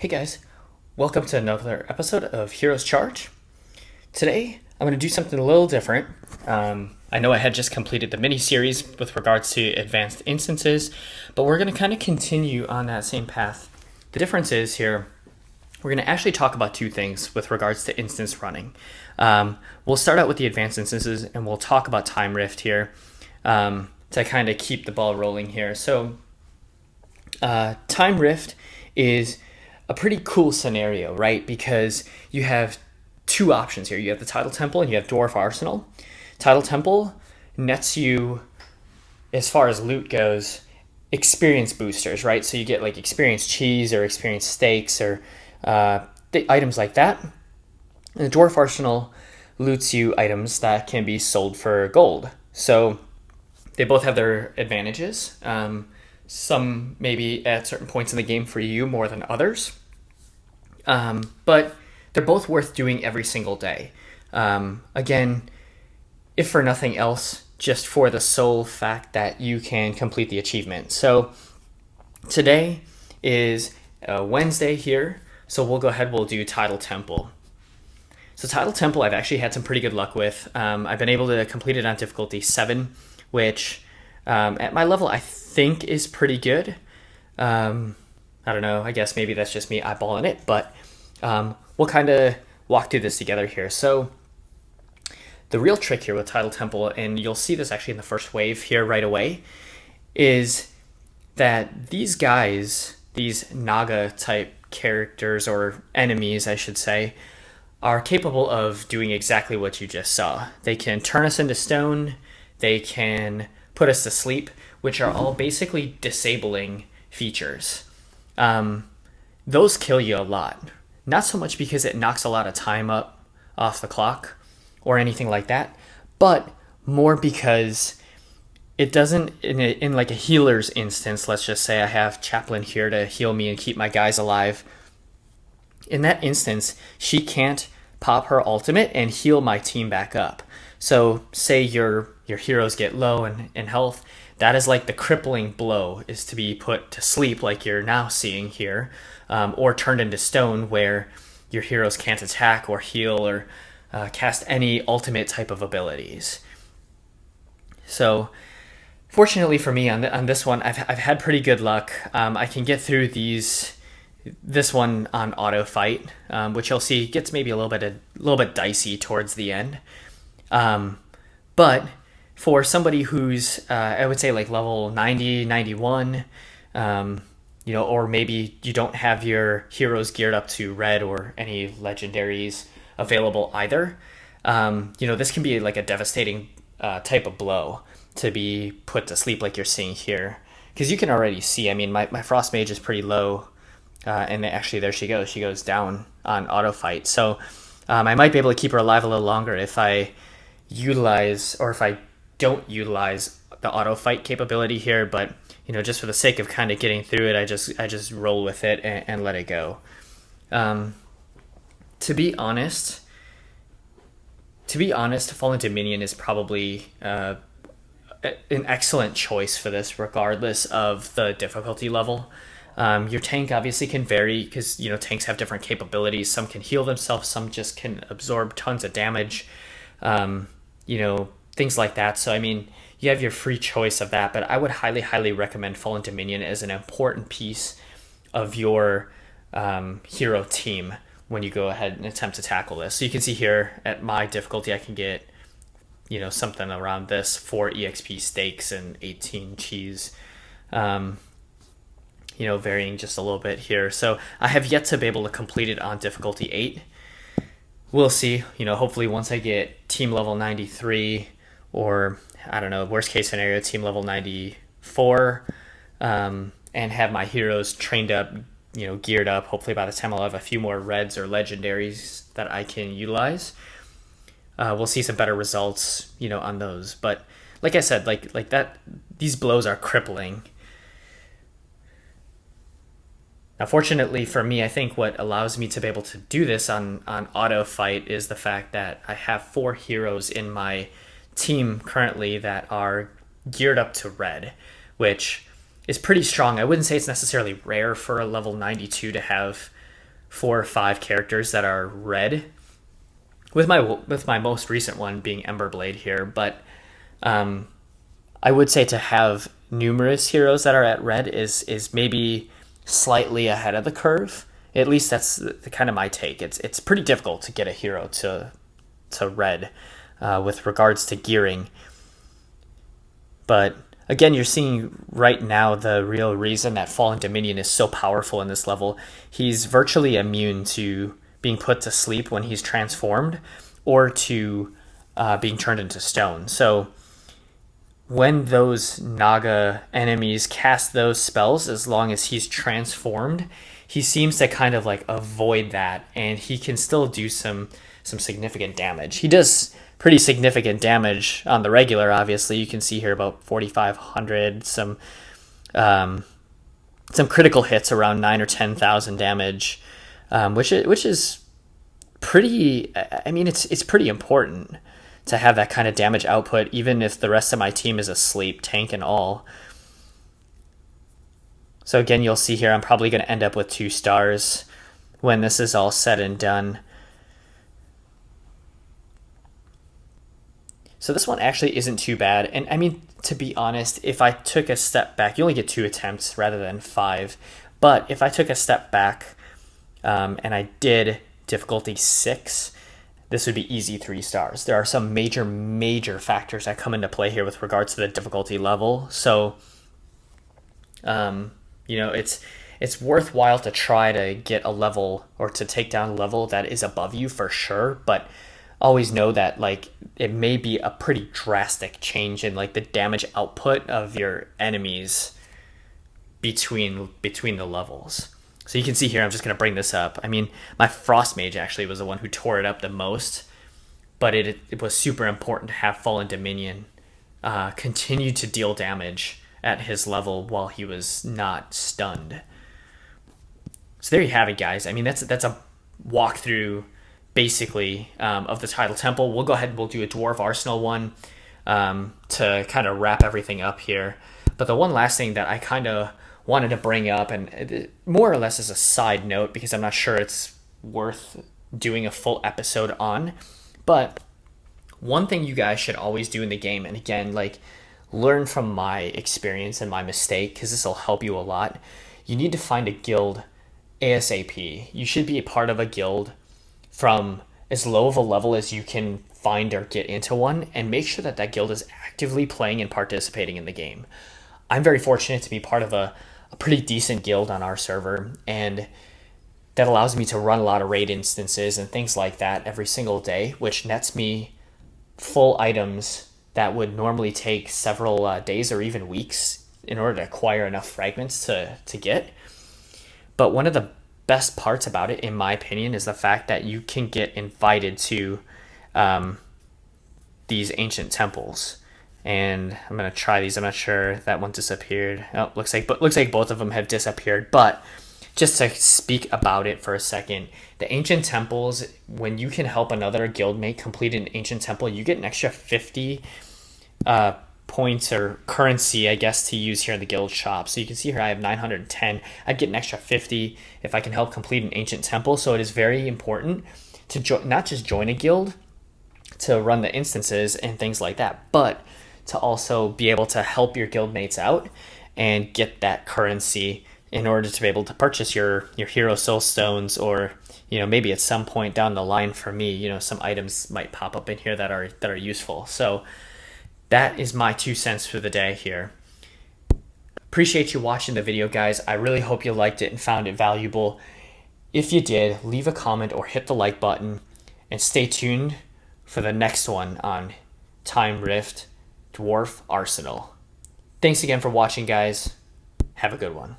Hey guys, welcome to another episode of Heroes Charge. Today, I'm going to do something a little different. I know I had just completed the mini-series with regards to advanced instances, but we're going to kind of continue on that same path. The difference is here, we're going to actually talk about two things with regards to instance running. We'll start out with the advanced instances, and we'll talk about time rift here to kind of keep the ball rolling here. So, time rift is a pretty cool scenario, right? Because you have two options here. You have the Tidal Temple and you have Dwarf Arsenal. Tidal Temple nets you, as far as loot goes, experience boosters, right? So you get like experience cheese or experience steaks or items like that. And the Dwarf Arsenal loots you items that can be sold for gold. So they both have their advantages. Some maybe at certain points in the game for you more than others. But they're both worth doing every single day. Again, if for nothing else, just for the sole fact that you can complete the achievement. So today is Wednesday here, so we'll go ahead, we'll do Tidal Temple. So Tidal Temple I've actually had some pretty good luck with. I've been able to complete it on difficulty 7, which at my level I think is pretty good. I don't know, I guess maybe that's just me eyeballing it, but we'll kind of walk through this together here. So the real trick here with Tidal Temple, and you'll see this actually in the first wave here right away, is that these guys, these Naga type characters, or enemies I should say, are capable of doing exactly what you just saw. They can turn us into stone, they can put us to sleep, which are all basically disabling features. Those kill you a lot. Not so much because it knocks a lot of time up off the clock or anything like that, but more because it doesn't, in like a healer's instance, let's just say I have Chaplain here to heal me and keep my guys alive. In that instance, she can't pop her ultimate and heal my team back up. So say your heroes get low in health, that is like the crippling blow, is to be put to sleep like you're now seeing here, or turned into stone where your heroes can't attack or heal or cast any ultimate type of abilities. So fortunately for me on this one, I've had pretty good luck. I can get through this one on auto fight, which you'll see gets maybe a little bit dicey towards the end. But for somebody who's, I would say like level 90, 91, or maybe you don't have your heroes geared up to red or any legendaries available either, this can be like a devastating type of blow to be put to sleep like you're seeing here. Because you can already see, I mean, my Frost Mage is pretty low, and actually there she goes. She goes down on auto fight. So I might be able to keep her alive a little longer if I utilize, or if I don't utilize the auto fight capability here, but just for the sake of kind of getting through it, I just roll with it and let it go. To be honest, Fallen Dominion is probably an excellent choice for this, regardless of the difficulty level. Your tank obviously can vary because tanks have different capabilities. Some can heal themselves, some just can absorb tons of damage. Things like that. So, I mean, you have your free choice of that, but I would highly, highly recommend Fallen Dominion as an important piece of your hero team when you go ahead and attempt to tackle this. So you can see here at my difficulty, I can get, something around this 4 EXP steaks and 18 cheese, varying just a little bit here. So I have yet to be able to complete it on difficulty 8. We'll see, hopefully once I get team level 93, or I don't know, worst case scenario, team level 94, and have my heroes trained up, geared up. Hopefully by the time I'll have a few more reds or legendaries that I can utilize. We'll see some better results, on those. But like I said, like that, these blows are crippling. Now, fortunately for me, I think what allows me to be able to do this on auto fight is the fact that I have 4 heroes in my team currently that are geared up to red, which is pretty strong. I wouldn't say it's necessarily rare for a level 92 to have 4 or 5 characters that are red, with my most recent one being Emberblade here. But I would say to have numerous heroes that are at red is maybe slightly ahead of the curve. At least that's the kind of my take. It's pretty difficult to get a hero to red with regards to gearing. But again, you're seeing right now the real reason that Fallen Dominion is so powerful in this level. He's virtually immune to being put to sleep when he's transformed, or to being turned into stone. So when those Naga enemies cast those spells, as long as he's transformed, he seems to kind of like avoid that, and he can still do some significant damage. He does pretty significant damage on the regular, obviously. You can see here about 4,500, some critical hits around 9 or 10,000 damage, which is pretty. I mean, it's pretty important to have that kind of damage output, even if the rest of my team is asleep, tank and all. So again, you'll see here I'm probably going to end up with 2 stars when this is all said and done. So this one actually isn't too bad. And I mean, to be honest, if I took a step back, you only get 2 attempts rather than 5. But if I took a step back and I did difficulty 6, this would be easy 3 stars. There are some major factors that come into play here with regards to the difficulty level. So, it's worthwhile to try to get a level, or to take down a level that is above you for sure. But always know that like it may be a pretty drastic change in like the damage output of your enemies between the levels. So you can see here, I'm just going to bring this up. I mean, my Frost Mage actually was the one who tore it up the most, but it was super important to have Fallen Dominion continue to deal damage at his level while he was not stunned. So there you have it, guys. I mean, that's a walkthrough basically of the Tidal Temple. We'll go ahead and we'll do a Dwarf Arsenal one to kind of wrap everything up here. But the one last thing that I kind of wanted to bring up, and it more or less as a side note, because I'm not sure it's worth doing a full episode on, but one thing you guys should always do in the game, and again, like, learn from my experience and my mistake, because this will help you a lot. You need to find a guild ASAP. You should be a part of a guild from as low of a level as you can find or get into one, and make sure that that guild is actively playing and participating in the game. I'm very fortunate to be part of a pretty decent guild on our server, and that allows me to run a lot of raid instances and things like that every single day, which nets me full items that would normally take several days or even weeks in order to acquire enough fragments to get. But one of the best parts about it, in my opinion, is the fact that you can get invited to these ancient temples. And I'm gonna try these. I'm not sure, that one disappeared. Oh, looks like both of them have disappeared. But just to speak about it for a second, the ancient temples, when you can help another guildmate complete an ancient temple, you get an extra 50 points or currency, I guess, to use here in the guild shop. So you can see here I have 910. I'd get an extra 50 if I can help complete an ancient temple. So it is very important to not just join a guild to run the instances and things like that, but to also be able to help your guildmates out and get that currency in order to be able to purchase your hero soul stones, or maybe at some point down the line, for me, some items might pop up in here that are useful. So that is my 2 cents for the day here. Appreciate you watching the video, guys. I really hope you liked it and found it valuable. If you did, leave a comment or hit the like button, and stay tuned for the next one on Time Rift Dwarf Arsenal. Thanks again for watching, guys. Have a good one.